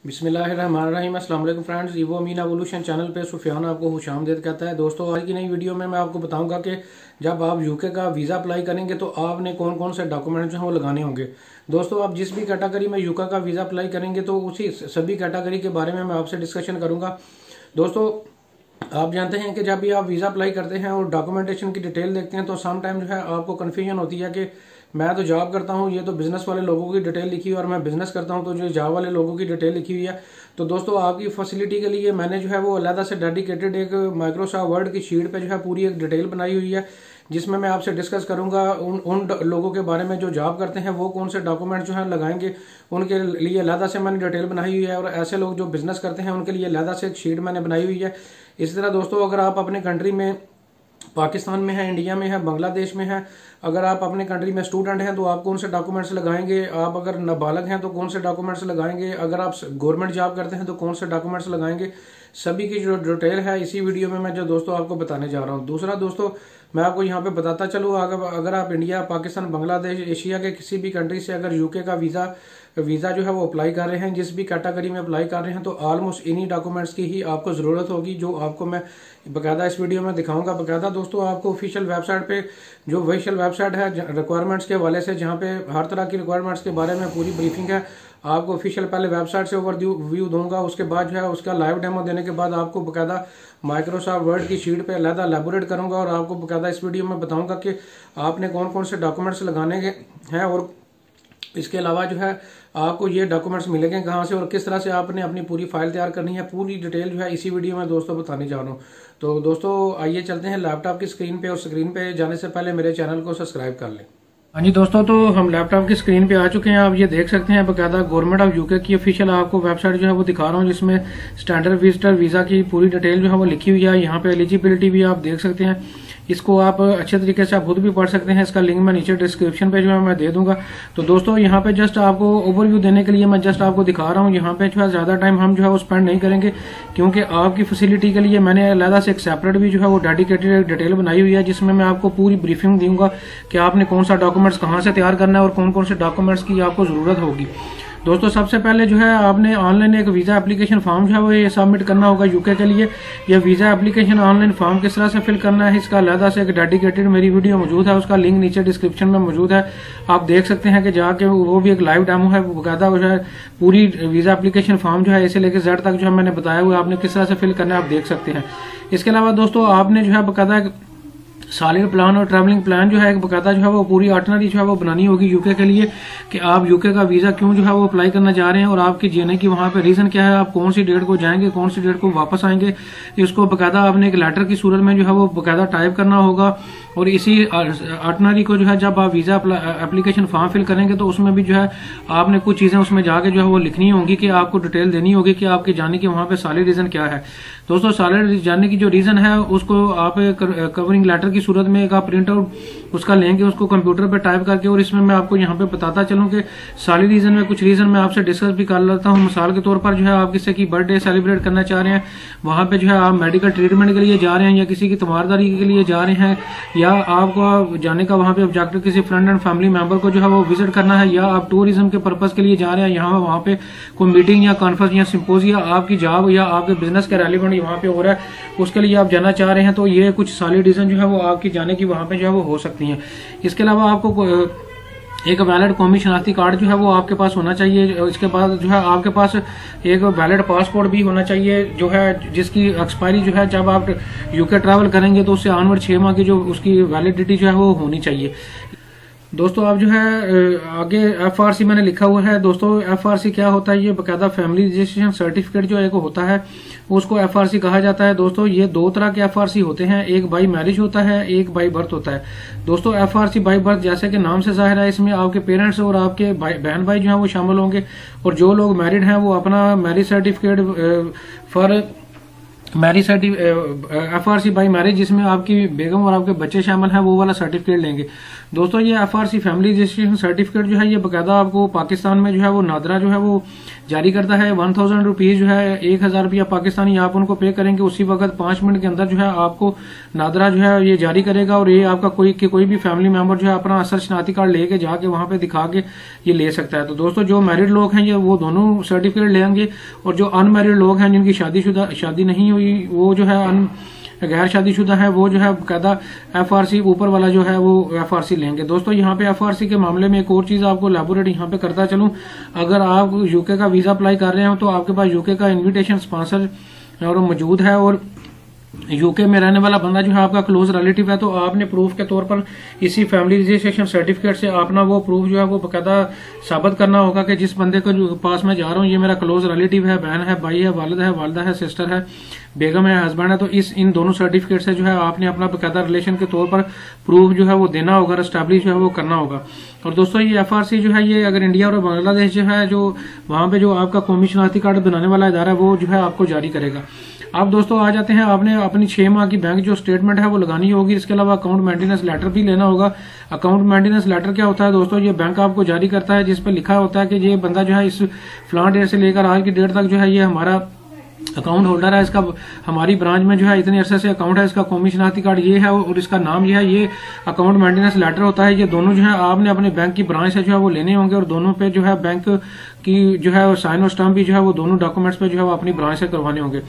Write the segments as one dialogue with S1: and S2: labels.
S1: बिस्मिल्लाहिर्रहमानिर्रहीम। अस्सलाम वालेकुम friends, evo mean evolution channel पे सुफियान आपको खुशामदीद कहता है। दोस्तों, आज की नई वीडियो में मैं आपको बताऊंगा कि जब आप यूके का वीज़ा अप्लाई करेंगे तो आपने कौन कौन से डॉक्यूमेंट जो हैं वो लगाने होंगे। दोस्तों, आप जिस भी कैटेगरी में यूके का वीज़ा अप्लाई करेंगे तो उसी सभी कैटेगरी के बारे में मैं आपसे डिस्कशन करूँगा। दोस्तों, आप जानते हैं कि जब भी आप वीज़ा अप्लाई करते हैं और डॉक्यूमेंटेशन की डिटेल देखते हैं तो सम टाइम जो है आपको कन्फ्यूजन होती है कि मैं तो जॉब करता हूँ, ये तो बिजनेस वाले लोगों की डिटेल लिखी हुई है और मैं बिजनेस करता हूँ तो जो जॉब वाले लोगों की डिटेल लिखी हुई है। तो दोस्तों, आपकी फैसिलिटी के लिए मैंने जो है वो अलग से डेडिकेटेड एक माइक्रोसॉफ्ट वर्ड की शीट पे जो है पूरी एक डिटेल बनाई हुई है, जिसमें मैं आपसे डिस्कस करूंगा उन लोगों के बारे में जो जॉब करते हैं वो कौन से डॉक्यूमेंट जो है लगाएंगे, उनके लिए अलग से मैंने डिटेल बनाई हुई है। और ऐसे लोग जो बिजनेस करते हैं उनके लिए अलग से एक शीट मैंने बनाई हुई है। इसी तरह दोस्तों, अगर आप अपने कंट्री में पाकिस्तान में है, इंडिया में है, बांग्लादेश में है, अगर आप अपने कंट्री में स्टूडेंट हैं तो आप कौन से डॉक्यूमेंट्स लगाएंगे, आप अगर नाबालग हैं तो कौन से डॉक्यूमेंट्स लगाएंगे, अगर आप गवर्नमेंट जॉब करते हैं तो कौन से डॉक्यूमेंट्स लगाएंगे, सभी की जो डिटेल है इसी वीडियो में मैं जो दोस्तों आपको बताने जा रहा हूं। दूसरा दोस्तों, मैं आपको यहाँ पे बताता चलूँ, अगर आप इंडिया, पाकिस्तान, बांग्लादेश, एशिया के किसी भी कंट्री से अगर यूके का वीज़ा जो है वो अप्लाई कर रहे हैं, जिस भी कैटेगरी में अप्लाई कर रहे हैं, तो ऑलमोस्ट इन्हीं डॉक्यूमेंट्स की ही आपको ज़रूरत होगी, जो आपको मैं बकायदा इस वीडियो में दिखाऊंगा। बकायदा दोस्तों, आपको ऑफिशियल वेबसाइट पे, जो ऑफिशियल वेबसाइट है रिक्वायरमेंट्स के हवाले से, जहाँ पे हर तरह की रिक्वायरमेंट्स के बारे में पूरी ब्रीफिंग है, आपको ऑफिशियल पहले वेबसाइट से ओवरव्यू दूंगा, उसके बाद जो है उसका लाइव डेमो देने के बाद आपको बकायदा माइक्रोसॉफ्ट वर्ड की शीट पे अलग एलैबोरेट करूंगा और आपको बकायदा इस वीडियो में बताऊंगा कि आपने कौन कौन से डॉक्यूमेंट्स लगाने के हैं, और इसके अलावा जो है आपको ये डॉक्यूमेंट्स मिलेंगे कहाँ से और किस तरह से आपने अपनी पूरी फाइल तैयार करनी है, पूरी डिटेल जो है इसी वीडियो में दोस्तों बताने जा रहा हूँ। तो दोस्तों, आइए चलते हैं लैपटॉप की स्क्रीन पे, और स्क्रीन पे जाने से पहले मेरे चैनल को सब्सक्राइब कर लें। हाँ जी दोस्तों, तो हम लैपटॉप की स्क्रीन पे आ चुके हैं। आप ये देख सकते हैं बकायदा गवर्नमेंट ऑफ यूके की ऑफिशियल आपको वेबसाइट जो है वो दिखा रहा हूँ, जिसमें स्टैंडर्ड विजिटर वीजा की पूरी डिटेल जो है वो लिखी हुई है। यहाँ पे एलिजिबिलिटी भी आप देख सकते हैं, इसको आप अच्छे तरीके से आप खुद भी पढ़ सकते हैं। इसका लिंक मैं नीचे डिस्क्रिप्शन पे जो है मैं दे दूंगा। तो दोस्तों, यहाँ पे जस्ट आपको ओवरव्यू देने के लिए मैं जस्ट आपको दिखा रहा हूँ। यहाँ पे जो है ज्यादा टाइम हम जो है वो स्पेंड नहीं करेंगे, क्योंकि आपकी फैसिलिटी के लिए मैंने अलग से एक सेपरेट भी जो है वो डेडिकेटेड डिटेल बनाई हुई है, जिसमें मैं आपको पूरी ब्रीफिंग दूंगा कि आपने कौन सा डॉक्यूमेंट्स कहाँ से तैयार करना है और कौन कौन से डॉक्यूमेंट्स की आपको जरूरत होगी। दोस्तों, सबसे पहले जो है आपने ऑनलाइन एक वीजा एप्लीकेशन फॉर्म जो है वो ये सबमिट करना होगा यूके के लिए। यह वीजा एप्लीकेशन ऑनलाइन फॉर्म किस तरह से फिल करना है, इसका अलग से एक डेडिकेटेड मेरी वीडियो मौजूद है, उसका लिंक नीचे डिस्क्रिप्शन में मौजूद है। आप देख सकते हैं कि जाके वो भी एक लाइव डेमो है, बकायदा जो है पूरी वीजा एप्लीकेशन फॉर्म जो है इसे लेकर जेड तक जो है मैंने बताया हुआ है, आपने किस तरह से फिल करना है आप देख सकते हैं। इसके अलावा दोस्तों, आपने जो है बकायदा सॉलिड प्लान और ट्रैवलिंग प्लान जो है एक बकायदा जो है वो पूरी आर्टनरी जो है वो बनानी होगी यूके के लिए, कि आप यूके का वीजा क्यों जो है वो अप्लाई करना चाह रहे हैं और आपकी जीने की वहां पे रीजन क्या है, आप कौन सी डेट को जाएंगे, कौन सी डेट को वापस आएंगे। इसको बकायदा आपने एक लेटर की सूरत में जो है वो बकायदा टाइप करना होगा। और इसी आर्टनरी को जो है जब आप वीजा एप्लीकेशन फॉर्म फिल करेंगे तो उसमें भी जो है आपने कुछ चीजें उसमें जाके जो है वो लिखनी होंगी, कि आपको डिटेल देनी होगी कि आपके जाने की वहां पे सॉलिड रीजन क्या है। दोस्तों, सॉलिड जाने की जो रीजन है उसको आप कवरिंग लेटर की सूरत में एक आप प्रिंट आउट उसका लेंगे, उसको कंप्यूटर पे टाइप करके, और इसमें मैं आपको यहाँ पे बताता चलूं कि सॉलिड रीजन में कुछ रीजन मैं आपसे डिस्कस भी कर लेता हूँ। मिसाल के तौर पर जो है आप किसी की बर्थडे सेलिब्रेट करना चाह रहे हैं, वहां पे जो है आप मेडिकल ट्रीटमेंट के लिए जा रहे हैं, या किसी की तीमारदारी के लिए जा रहे हैं, या आपको जाने का वहां पे ऑब्जेक्टिव किसी फ्रेंड एंड फैमिली मेंबर को जो है वो विजिट करना है, या आप टूरिज्म के पर्पज के लिए जा रहे हैं, यहाँ वहां पे कोई मीटिंग या कॉन्फ्रेंस या सिंपोजिया आपकी जॉब या आपके बिजनेस के रेलिवेंट वहां पे हो रहा है, उसके लिए आप जाना चाह रहे हैं, तो ये कुछ सॉलिड रीजन जो है वो आपकी जाने की वहां पे जो है वो हो सकती है। इसके अलावा आपको एक वैलिड कौमी शनाख्ती कार्ड जो है वो आपके पास होना चाहिए। इसके बाद जो है आपके पास एक वैलिड पासपोर्ट भी होना चाहिए, जो है जिसकी एक्सपायरी जो है जब आप यूके ट्रैवल करेंगे तो उससे ऑनवर्ड 6 माह की जो उसकी वैलिडिटी जो है वो होनी चाहिए। दोस्तों, आप जो है आगे FRC मैंने लिखा हुआ है। दोस्तों, FRC क्या होता है, ये बकायदा फैमिली रजिस्ट्रेशन सर्टिफिकेट जो एक होता है उसको FRC कहा जाता है। दोस्तों, ये दो तरह के FRC होते हैं, एक बाई मैरिज होता है, एक बाई बर्थ होता है। दोस्तों, FRC बाई बर्थ जैसे कि नाम से जाहिर है, इसमें आपके पेरेंट्स और आपके बहन भाई जो है वो शामिल होंगे, और जो लोग मैरिड हैं वो अपना marriage certificate for marriage FRC by marriage, जिसमें आपकी बेगम और आपके बच्चे शामिल हैं, वो वाला सर्टिफिकेट लेंगे। दोस्तों, ये FRC फैमिली रजिस्ट्रेशन सर्टिफिकेट जो है ये बकायदा आपको पाकिस्तान में जो है वो नादरा जो है वो जारी करता है। 1000 रुपीज जो है 1000 रुपया पाकिस्तानी आप उनको पे करेंगे, उसी वक्त 5 मिनट के अंदर जो है आपको नादरा जो है ये जारी करेगा और ये आपका कोई भी फैमिली मेंबर जो है अपना असर शनाख्ती कार्ड लेके जाके वहां पे दिखा के ये ले सकता है। तो दोस्तों जो मैरिड लोग हैं ये वो दोनों सर्टिफिकेट लेंगे, और जो अनमैरिड लोग हैं जिनकी शादी नहीं हुई, वो जो है गैर शादीशुदा है, वो जो है कायदा FRC ऊपर वाला जो है वो FRC लेंगे। दोस्तों यहाँ पे FRC के मामले में एक और चीज आपको लैबोरेट यहाँ पे करता चलूं, अगर आप यूके का वीजा अप्लाई कर रहे हो तो आपके पास यूके का इन्विटेशन स्पॉन्सर और मौजूद है, और यूके में रहने वाला बंदा जो है आपका क्लोज रिलेटिव है, तो आपने प्रूफ के तौर पर इसी फैमिली रजिस्ट्रेशन सर्टिफिकेट से अपना वो प्रूफ जो है वो बकायदा साबित करना होगा कि जिस बंदे के पास मैं जा रहा हूँ ये मेरा क्लोज रिलेटिव है, बहन है, भाई है, वालिद है, वालदा है, सिस्टर है, बेगम है, हस्बैंड है। तो इन दोनों सर्टिफिकेट से जो है आपने अपना बकायदा रिलेशन के तौर पर प्रूफ जो है वो देना होगा, एस्टैब्लिश जो है वो करना होगा। और दोस्तों ये FRC जो है ये अगर इंडिया और बांग्लादेश जो है जो वहां पे जो आपका कौमी शनाख्ती कार्ड बनाने वाला इदारा है वो जो है आपको जारी करेगा। अब दोस्तों आ जाते हैं, आपने अपनी 6 माह की बैंक जो स्टेटमेंट है वो लगानी होगी। इसके अलावा अकाउंट मेंटेनेंस लेटर भी लेना होगा। अकाउंट मेंटेनेंस लेटर क्या होता है दोस्तों, ये बैंक आपको जारी करता है, जिस पर लिखा होता है कि ये बंदा जो है इस फलां डेट से लेकर आज की डेट तक जो है ये हमारा अकाउंट होल्डर है, इसका हमारी ब्रांच में जो है इतने अरसे से अकाउंट है, इसका कौमी शनाख्ती कार्ड ये है और इसका नाम ये है, ये अकाउंट मेंटेनेंस लेटर होता है। ये दोनों जो है आपने अपने बैंक की ब्रांच से जो है वो लेने होंगे, और दोनों पे जो है बैंक की जो है साइन और स्टाम्प भी जो है वो दोनों डॉक्यूमेंट्स पे जो है वो अपनी ब्रांच से करवाने होंगे।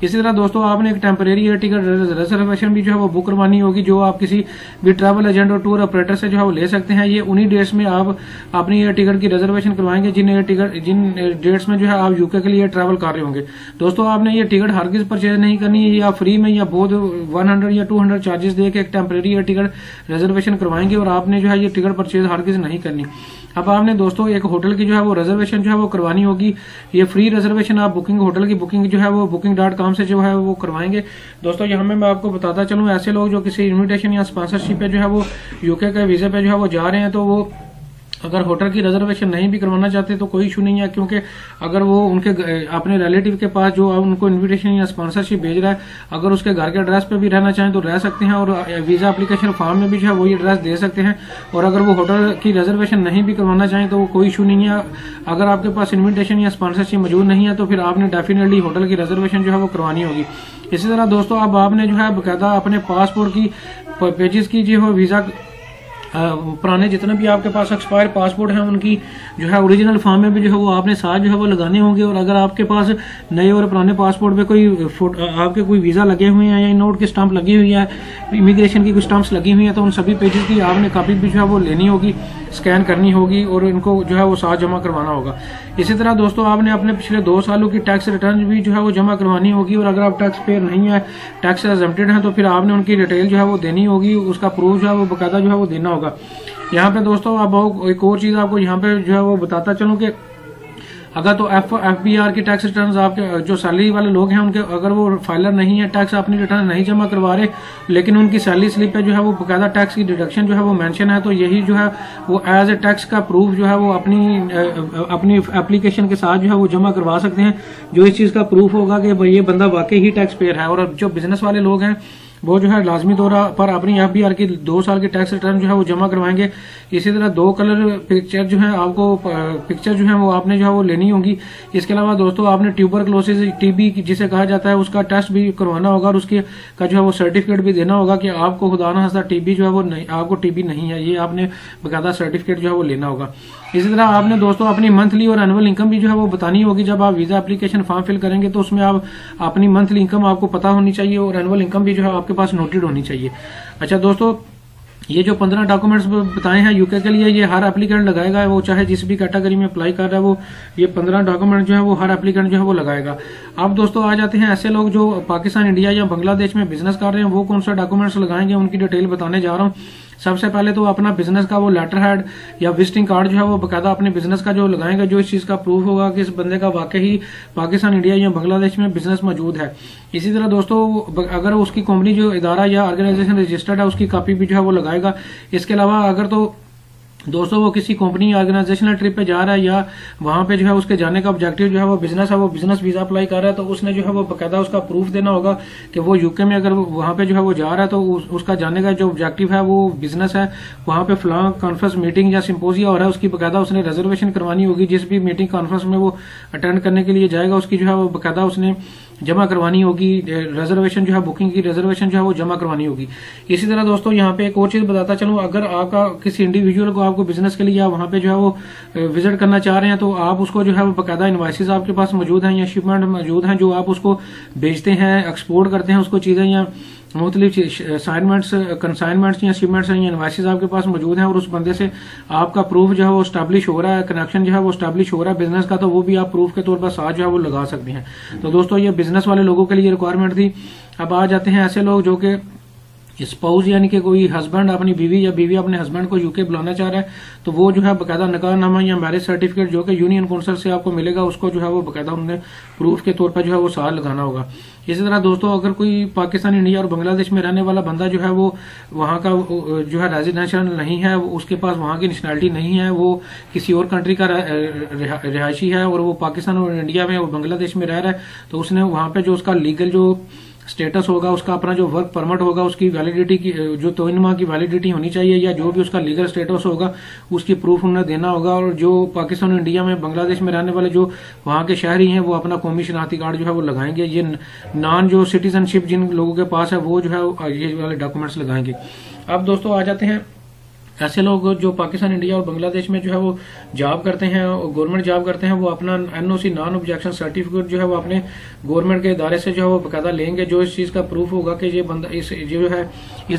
S1: इसी तरह दोस्तों आपने एक टेम्परेरी एयर टिकट रिजर्वेशन भी जो है वो बुक करवानी होगी, जो आप किसी भी ट्रैवल एजेंट और टूर ऑपरेटर से जो है वो ले सकते हैं। ये उन्हीं डेट्स में आप अपनी एयर टिकट की रिजर्वेशन करवाएंगे जिन डेट्स में जो है आप यूके के लिए ट्रैवल कर रहे होंगे। दोस्तों आपने ये टिकट हरगिज परचेज नहीं करनी है, या फ्री में या बहुत 100 या 200 चार्जेस दे के एक टेम्परेरी एयर टिकट रिजर्वेशन करवाएंगे, और आपने जो है ये टिकट परचेज हरगिज नहीं करनी। अब आपने दोस्तों एक होटल की जो है वो रिजर्वेशन जो है वो करवानी होगी। ये फ्री रिजर्वेशन आप बुकिंग होटल की बुकिंग जो है वो booking.com से जो है वो करवाएंगे। दोस्तों यहाँ में मैं आपको बताता चलूँ, ऐसे लोग जो किसी इन्विटेशन या स्पॉन्सरशिप पे जो है वो यूके के वीजे पे जो है वो जा रहे हैं, तो वो अगर होटल की रिजर्वेशन नहीं भी करवाना चाहते तो कोई इशू नहीं है, क्योंकि अगर वो उनके अपने रिलेटिव के पास जो उनको इनविटेशन या स्पॉन्सरशिप भेज रहा है, अगर उसके घर के एड्रेस पे भी रहना चाहें तो रह सकते हैं, और वीजा एप्लीकेशन फॉर्म में भी जो है वही एड्रेस दे सकते हैं। और अगर वो होटल की रिजर्वेशन नहीं भी करवाना चाहें तो कोई इशू नहीं है। अगर आपके पास इन्विटेशन या स्पॉन्सरशिप मौजूद नहीं है तो फिर आपने डेफिनेटली होटल की रिजर्वेशन जो है वो करवानी होगी। इसी तरह दोस्तों अब आपने जो है बाकायदा अपने पासपोर्ट की पेजेस की जो है वीजा पुराने जितने भी आपके पास एक्सपायर पासपोर्ट हैं उनकी जो है ओरिजिनल फॉर्म में भी जो है वो आपने साथ जो है वो लगाने होंगे। और अगर आपके पास नए और पुराने पासपोर्ट पे कोई आपके कोई वीजा लगे हुए हैं या नोट की स्टाम्प लगी हुई है, इमिग्रेशन की कुछ स्टाम्प्स लगी हुई है, तो उन सभी पेजेस की आपने कॉपी भी जो है वो लेनी होगी, स्कैन करनी होगी और इनको जो है वो साथ जमा करवाना होगा। इसी तरह दोस्तों आपने अपने पिछले 2 सालों की टैक्स रिटर्न भी जो है वो जमा करवानी होगी, और अगर आप टैक्स पेयर नहीं है, टैक्स एग्जम्प्टेड है, तो फिर आपने उनकी डिटेल जो है वो देनी होगी, उसका प्रूफ जो है वो बाकायदा जो है वो देना होगा। यहाँ पे दोस्तों अब एक और चीज आपको यहाँ पे जो है वो बताता चलूं कि अगर तो FBR की टैक्स रिटर्न आपके जो सैलरी वाले लोग हैं उनके अगर वो फाइलर नहीं है, टैक्स अपनी रिटर्न नहीं जमा करवा रहे, लेकिन उनकी सैलरी स्लिप पे जो है वो बकायदा टैक्स की डिडक्शन जो है वो मेंशन है, तो यही जो है वो एज ए टैक्स का प्रूफ जो है वो अपनी एप्लीकेशन के साथ जो है वो जमा करवा सकते हैं, जो इस चीज का प्रूफ होगा कि भाई ये बंदा वाकई ही टैक्स पेयर है। और जो बिजनेस वाले लोग हैं वो जो है लाजमी तौर पर अपनी FBR की 2 साल की टैक्स रिटर्न जो है वो जमा करवाएंगे। इसी तरह 2 कलर पिक्चर जो है आपको पिक्चर जो है वो आपने जो है वो लेनी होगी। इसके अलावा दोस्तों आपने ट्यूबरक्लोसिस TB जिसे कहा जाता है उसका टेस्ट भी करवाना होगा, और उसके का जो है वो सर्टिफिकेट भी देना होगा कि आपको खुदा न खास्ता TB जो है वो नहीं, आपको TB नहीं है, ये आपने बाकायदा सर्टिफिकेट जो है वो लेना होगा। इसी तरह आपने दोस्तों अपनी मंथली और एनुअल इनकम भी जो है वो बतानी होगी। जब आप वीजा एप्लीकेशन फॉर्म फिल करेंगे तो उसमें आप अपनी मंथली इनकम आपको पता होनी चाहिए, और एनुअल इनकम भी जो है आपके पास नोटेड होनी चाहिए। अच्छा दोस्तों, ये जो 15 डॉक्यूमेंट्स बताए हैं यूके के लिए, ये हर एप्लीकेंट लगाएगा, वो चाहे जिस भी कैटेगरी में अप्लाई कर रहा है वो ये 15 डॉक्यूमेंट जो है वो हर एप्लीकेंट जो है वो लगाएगा। अब दोस्तों आ जाते हैं ऐसे लोग जो पाकिस्तान, इंडिया या बांग्लादेश में बिजनेस कर रहे हैं, वो कौन सा डॉक्यूमेंट्स लगाएंगे, उनकी डिटेल बताने जा रहा हूँ। सबसे पहले तो अपना बिजनेस का वो लेटर हेड या विजिटिंग कार्ड जो है वो बकायदा अपने बिजनेस का जो लगाएंगे, जो इस चीज का प्रूफ होगा कि इस बंदे का वाकई ही पाकिस्तान, इंडिया या बांग्लादेश में बिजनेस मौजूद है। इसी तरह दोस्तों अगर उसकी कंपनी जो इदारा या ऑर्गेनाइजेशन रजिस्टर्ड है उसकी कॉपी भी जो है वो लगाएगा। इसके अलावा अगर तो दोस्तों वो किसी कंपनी ऑर्गेनाइजेशनल ट्रिप पे जा रहा है या वहां पे जो है उसके जाने का ऑब्जेक्टिव जो है वो बिजनेस है, वो बिजनेस वीजा अप्लाई कर रहा है, तो उसने जो है वो बकायदा उसका प्रूफ देना होगा कि वो यूके में अगर वहां पे जो है वो जा रहा है तो उसका जाने का जो ऑब्जेक्टिव है वो बिजनेस है, वहां पे फलां कॉन्फ्रेंस मीटिंग या सिंपोजिया हो रहा है, उसकी बकायदा उसने रिजर्वेशन करवानी होगी। जिस भी मीटिंग कॉन्फ्रेंस में वो अटेंड करने के लिए जाएगा उसकी जो है वो बकायदा उसने जमा करवानी होगी, रिजर्वेशन जो है बुकिंग की रिजर्वेशन जो है वो जमा करवानी होगी। इसी तरह दोस्तों यहाँ पे एक और चीज बताता चलूं, अगर आपका किसी इंडिविजुअल को आपको बिजनेस के लिए या वहां पे जो है वो विजिट करना चाह रहे हैं तो आप उसको जो है वो बकायदा इनवाइसेस आपके पास मौजूद हैं या शिपमेंट मौजूद हैं जो आप उसको बेचते हैं, एक्सपोर्ट करते हैं उसको चीजें, या मुख्तलिफ असाइनमेंट्स कंसाइनमेंट्स या शिपमेंट्स या इनवाइसेस आपके पास मौजूद हैं और उस बंदे से आपका प्रूफ जो है वो स्टैब्लिश हो रहा है, कनेक्शन जो है वो स्टैब्लिश हो रहा है बिजनेस का, तो वो भी आप प्रूफ के तौर पर साथ जो है वो लगा सकते हैं। तो दोस्तों ये बिजनेस वाले लोगों के लिए रिक्वायरमेंट थी। अब आ जाते हैं ऐसे लोग जो कि स्पाउस यानी कि कोई हस्बैंड अपनी बीवी या बीवी अपने हस्बैंड को यूके बुलाना चाह रहा है, तो वो जो है बकायदा निकाहनामा या मैरिज सर्टिफिकेट जो कि यूनियन काउंसिल से आपको मिलेगा उसको जो है वो बकायदा उन्हें प्रूफ के तौर पर जो है वो साल लगाना होगा। इसी तरह दोस्तों अगर कोई पाकिस्तान, इंडिया और बांग्लादेश में रहने वाला बंदा जो है वो वहां का जो है रेजिडेंशियल नहीं है, उसके पास वहां की नेशनैलिटी नहीं है, वो किसी और कंट्री का रिहायशी है और वो पाकिस्तान और इंडिया में और बांग्लादेश में रह रहा है, तो उसने वहां पे जो उसका लीगल जो स्टेटस होगा, उसका अपना जो वर्क परमिट होगा, उसकी वैलिडिटी की जो 3 माह की वैलिडिटी होनी चाहिए या जो भी उसका लीगल स्टेटस होगा उसकी प्रूफ उन्हें देना होगा। और जो पाकिस्तान, इंडिया में, बांग्लादेश में रहने वाले जो वहां के शहरी हैं वो अपना कौमी शनाख्ती कार्ड जो है वो लगाएंगे। ये नॉन जो सिटीजनशिप जिन लोगों के पास है वो जो है ये वाले डॉक्यूमेंट्स लगाएंगे। अब दोस्तों आ जाते हैं ऐसे लोग जो पाकिस्तान, इंडिया और बांग्लादेश में जो है वो जॉब करते हैं, गवर्नमेंट जॉब करते हैं, वो अपना एनओसी नॉन ऑब्जेक्शन सर्टिफिकेट जो है वो अपने गवर्नमेंट के इदारे से जो है वो बकायदा लेंगे, जो इस चीज का प्रूफ होगा कि ये बंदा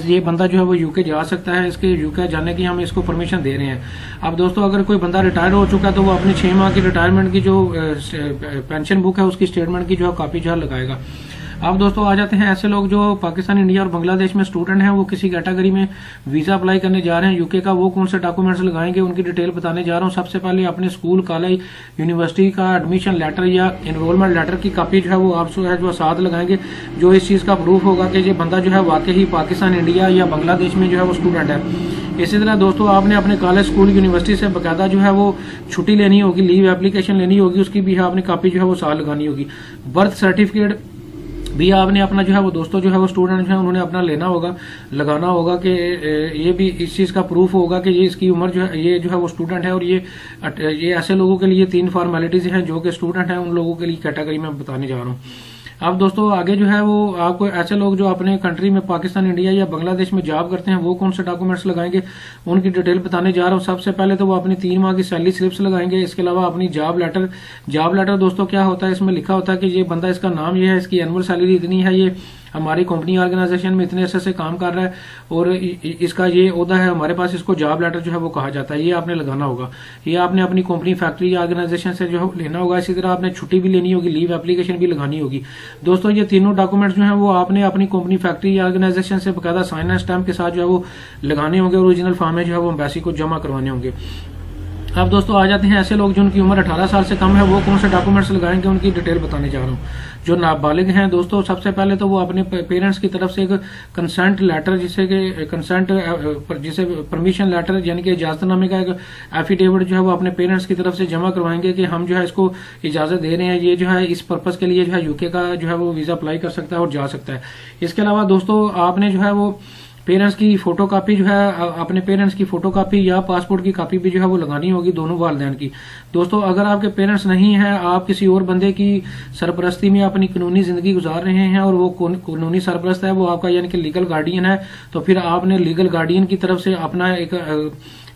S1: ये बंदा जो है वो यूके जा सकता है, इसके यूके जाने की हम इसको परमिशन दे रहे हैं। अब दोस्तों अगर कोई बंदा रिटायर हो चुका है तो वो अपनी 6 माह की रिटायरमेंट की जो पेंशन बुक है उसकी स्टेटमेंट की जो है कॉपी जो है लगाएगा। अब दोस्तों आ जाते हैं ऐसे लोग जो पाकिस्तान, इंडिया और बांग्लादेश में स्टूडेंट हैं, वो किसी कैटेगरी में वीजा अप्लाई करने जा रहे हैं यूके का, वो कौन से डॉक्यूमेंट्स लगाएंगे उनकी डिटेल बताने जा रहा हूं। सबसे पहले अपने स्कूल, कॉलेज, यूनिवर्सिटी का एडमिशन लेटर या एनरोलमेंट लेटर की कॉपी जो है वो आप जो साथ लगाएंगे, जो इस चीज का प्रूफ होगा कि ये बंदा जो है वाकई ही पाकिस्तान, इंडिया या बांग्लादेश में जो है वो स्टूडेंट है। इसी तरह दोस्तों आपने अपने कॉलेज, स्कूल, यूनिवर्सिटी से बकायदा जो है वो छुट्टी लेनी होगी, लीव एप्लीकेशन लेनी होगी, उसकी भी आपने कॉपी जो है वो साथ लगानी होगी। बर्थ सर्टिफिकेट भी आपने अपना जो है वो दोस्तों जो है वो स्टूडेंट जो है उन्होंने अपना लेना होगा, लगाना होगा कि ये भी इस चीज का प्रूफ होगा कि ये इसकी उम्र जो है ये जो है वो स्टूडेंट है। और ये ऐसे लोगों के लिए 3 फॉर्मेलिटीज हैं जो कि स्टूडेंट हैं, उन लोगों के लिए कैटेगरी में बताने जा रहा हूँ। अब दोस्तों आगे जो है वो आपको ऐसे लोग जो अपने कंट्री में पाकिस्तान, इंडिया या बांग्लादेश में जॉब करते हैं वो कौन से डॉक्यूमेंट्स लगाएंगे उनकी डिटेल बताने जा रहा हूँ। सबसे पहले तो वो अपनी 3 माह की सैलरी स्लिप्स लगाएंगे। इसके अलावा अपनी जॉब लेटर दोस्तों क्या होता है, इसमें लिखा होता है कि ये बंदा, इसका नाम ये है, इसकी एनुअल सैलरी इतनी है, ये हमारी कंपनी ऑर्गेनाइजेशन में इतने अरसे से काम कर रहा है और इसका ये ओहदा है हमारे पास, इसको जॉब लेटर जो है वो कहा जाता है, ये आपने लगाना होगा। ये आपने अपनी कंपनी, फैक्ट्री या ऑर्गेनाइजेशन से जो है लेना होगा। इसी तरह आपने छुट्टी भी लेनी होगी, लीव एप्लीकेशन भी लगानी होगी। दोस्तों ये तीनों डॉक्यूमेंट्स जो है वो आपने अपनी कंपनी, फैक्ट्री या ऑर्गेनाइजेशन से बकायदा साइन एंड स्टैम्प के साथ जो है वो लगाने होंगे, ओरिजिनल फॉर्म में जो है वो एम्बेसी को जमा करवाने होंगे। अब दोस्तों आ जाते हैं ऐसे लोग जिनकी उम्र 18 साल से कम है, वो कौन से डॉक्यूमेंट्स लगाएंगे उनकी डिटेल बताने जा रहा हूँ। जो नाबालिग हैं दोस्तों, सबसे पहले तो वो अपने पेरेंट्स की तरफ से एक कंसेंट लेटर, जिसे परमिशन लेटर यानी कि इजाजतनामे का एक एफिडेविट जो है वो अपने पेरेंट्स की तरफ से जमा करवाएंगे कि हम जो है इसको इजाजत दे रहे हैं, ये जो है इस पर्पज के लिए जो है यूके का जो है वो वीजा अप्लाई कर सकता है और जा सकता है। इसके अलावा दोस्तों आपने जो है वो पेरेंट्स की फोटोकॉपी जो है, अपने पेरेंट्स की फोटोकॉपी या पासपोर्ट की कॉपी भी जो है वो लगानी होगी, दोनों वालिदैन की। दोस्तों अगर आपके पेरेंट्स नहीं हैं, आप किसी और बंदे की सरपरस्ती में अपनी कानूनी जिंदगी गुजार रहे हैं और वो कानूनी सरपरस्त है, वो आपका यानी कि लीगल गार्डियन है, तो फिर आपने लीगल गार्डियन की तरफ से अपना एक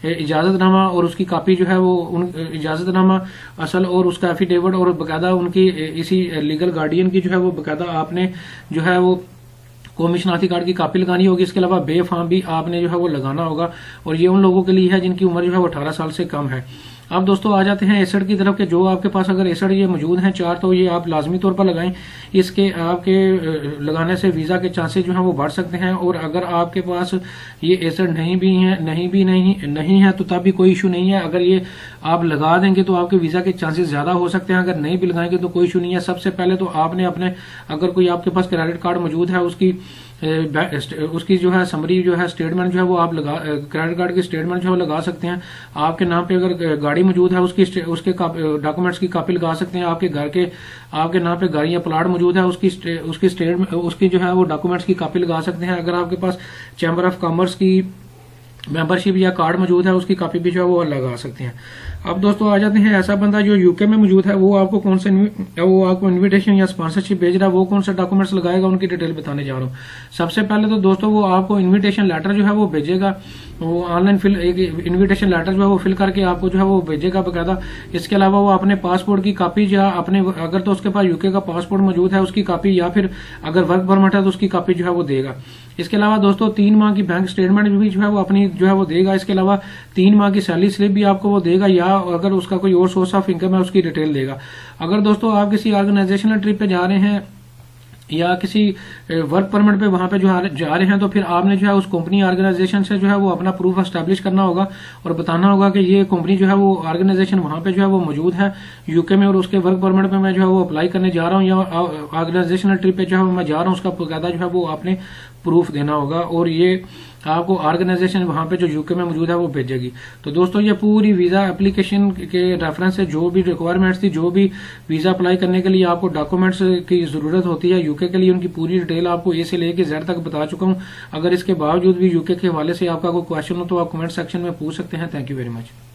S1: इजाजतनामा और उसकी कॉपी जो है वो इजाजतनामा असल और उसका एफिडेविट और बकायदा उनकी इसी लीगल गार्डियन की जो है वो बकायदा आपने जो है वो कौमी शनाख्ती कार्ड की कॉपी लगानी होगी। इसके अलावा बे फॉर्म भी आपने जो है वो लगाना होगा और ये उन लोगों के लिए है जिनकी उम्र जो है वो 18 साल से कम है। अब दोस्तों आ जाते हैं एसेट की तरफ के, जो आपके पास अगर एसेट ये मौजूद हैं 4 तो ये आप लाजमी तौर पर लगाएं। इसके आपके लगाने से वीजा के चांसेस जो है वो बढ़ सकते हैं। और अगर आपके पास ये एसेट नहीं है तो तब भी कोई इशू नहीं है। अगर ये आप लगा देंगे तो आपके वीजा के चांसेस ज्यादा हो सकते हैं, अगर नहीं भी लगाएंगे तो कोई इशू नहीं है। सबसे पहले तो आपने अपने, अगर कोई आपके पास क्रेडिट कार्ड मौजूद है, उसकी उसकी जो है समरी जो है स्टेटमेंट जो है वो आप लगा, क्रेडिट कार्ड की स्टेटमेंट जो है लगा सकते हैं। आपके नाम पे अगर गाड़ी मौजूद है उसके डॉक्यूमेंट्स की कॉपी लगा सकते हैं। आपके नाम पे गाड़ी या प्लाट मौजूद है उसकी जो है वो डॉक्यूमेंट्स की कॉपी लगा सकते हैं। अगर आपके पास चैम्बर ऑफ कॉमर्स की मेंबरशिप या कार्ड मौजूद है उसकी कॉपी भी जो है वो लगा सकते हैं। अब दोस्तों आ जाते हैं ऐसा बंदा जो यूके में मौजूद है, वो आपको इनविटेशन या स्पॉन्सरशिप भेज रहा है, वो कौन से डॉक्यूमेंट्स लगाएगा उनकी डिटेल बताने जा रहा हूँ। सबसे पहले तो दोस्तों वो आपको इन्विटेशन लेटर जो है वो भेजेगा, वो ऑनलाइन एक इन्विटेशन लेटर जो है वो फिल करके आपको जो है वो भेजेगा बकायदा। इसके अलावा वो अपने पासपोर्ट की कॉपी या अपने अगर तो उसके पास यूके का पासपोर्ट मौजूद है उसकी कॉपी, या फिर अगर वर्क परमिट है तो उसकी कॉपी जो है वो देगा। इसके अलावा दोस्तों 3 माह की बैंक स्टेटमेंट भी जो है वो अपनी जो है वो देगा। इसके अलावा 3 माह की सैलरी स्लिप भी आपको वो देगा, या अगर उसका कोई और सोर्स ऑफ इनकम है उसकी डिटेल देगा। अगर दोस्तों आप किसी ऑर्गेनाइजेशनल ट्रिप पे जा रहे हैं या किसी वर्क परमिट पे वहां पे जा रहे हैं तो फिर आपने जो है उस कंपनी ऑर्गेनाइजेशन से जो है वो अपना प्रूफ एस्टैब्लिश करना होगा और बताना होगा कि ये कंपनी जो है वो ऑर्गेनाइजेशन वहां पे जो है वो मौजूद है यूके में, और उसके वर्क परमिट पे मैं जो है वो अप्लाई करने जा रहा हूँ या ऑर्गेनाइजेशनल ट्रिप पे जो है मैं जा रहा हूँ, उसका बकायदा जो है वो आपने प्रूफ देना होगा और ये आपको ऑर्गेनाइजेशन वहां पे जो यूके में मौजूद है वो भेजेगी। तो दोस्तों ये पूरी वीजा एप्लीकेशन के रेफरेंस से जो भी रिक्वायरमेंट्स थी, जो भी वीजा अप्लाई करने के लिए आपको डॉक्यूमेंट्स की जरूरत होती है यूके के लिए, उनकी पूरी डिटेल आपको ए से लेकर जेड तक बता चुका हूं। अगर इसके बावजूद भी यूके के हवाले से आपका कोई क्वेश्चन हो तो आप कमेंट सेक्शन में पूछ सकते हैं। Thank you very much.